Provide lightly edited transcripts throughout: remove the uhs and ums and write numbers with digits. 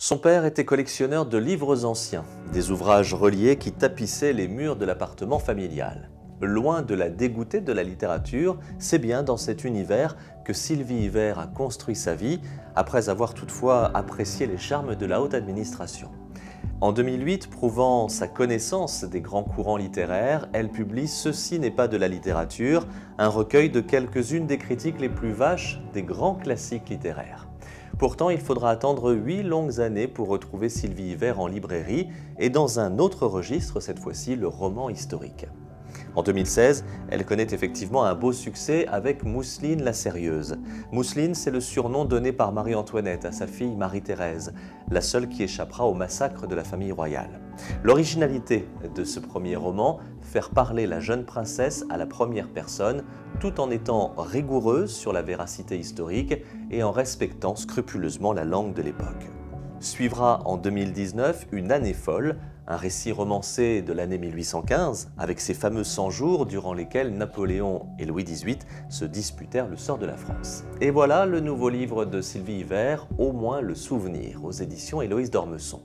Son père était collectionneur de livres anciens, des ouvrages reliés qui tapissaient les murs de l'appartement familial. Loin de la dégoûter de la littérature, c'est bien dans cet univers que Sylvie Yver a construit sa vie, après avoir toutefois apprécié les charmes de la haute administration. En 2008, prouvant sa connaissance des grands courants littéraires, elle publie « Ceci n'est pas de la littérature », un recueil de quelques-unes des critiques les plus vaches des grands classiques littéraires. Pourtant, il faudra attendre 8 longues années pour retrouver Sylvie Yver en librairie et dans un autre registre, cette fois-ci le roman historique. En 2016, elle connaît effectivement un beau succès avec Mousseline la Sérieuse. Mousseline, c'est le surnom donné par Marie-Antoinette à sa fille Marie-Thérèse, la seule qui échappera au massacre de la famille royale. L'originalité de ce premier roman, faire parler la jeune princesse à la première personne, tout en étant rigoureuse sur la véracité historique et en respectant scrupuleusement la langue de l'époque. Suivra en 2019 Une année folle, un récit romancé de l'année 1815, avec ces fameux 100 jours durant lesquels Napoléon et Louis XVIII se disputèrent le sort de la France. Et voilà le nouveau livre de Sylvie Yver, Au moins le souvenir, aux éditions Héloïse d'Ormesson.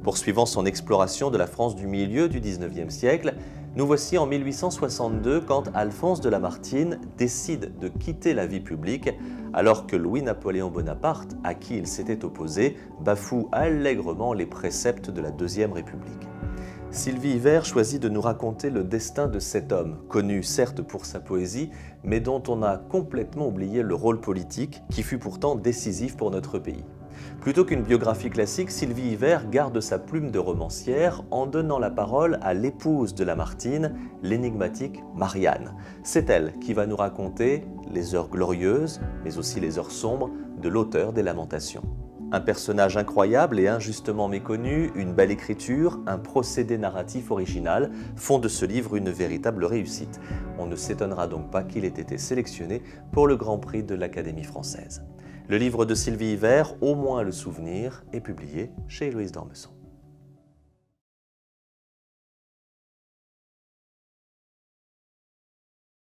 Poursuivant son exploration de la France du milieu du XIXe siècle, nous voici en 1862 quand Alphonse de Lamartine décide de quitter la vie publique alors que Louis-Napoléon Bonaparte, à qui il s'était opposé, bafoue allègrement les préceptes de la Deuxième République. Sylvie Yver choisit de nous raconter le destin de cet homme, connu certes pour sa poésie, mais dont on a complètement oublié le rôle politique, qui fut pourtant décisif pour notre pays. Plutôt qu'une biographie classique, Sylvie Yver garde sa plume de romancière en donnant la parole à l'épouse de Lamartine, l'énigmatique Marianne. C'est elle qui va nous raconter les heures glorieuses, mais aussi les heures sombres de l'auteur des Lamentations. Un personnage incroyable et injustement méconnu, une belle écriture, un procédé narratif original font de ce livre une véritable réussite. On ne s'étonnera donc pas qu'il ait été sélectionné pour le Grand Prix de l'Académie française. Le livre de Sylvie Yver, Au moins le souvenir, est publié chez Héloïse d'Ormesson.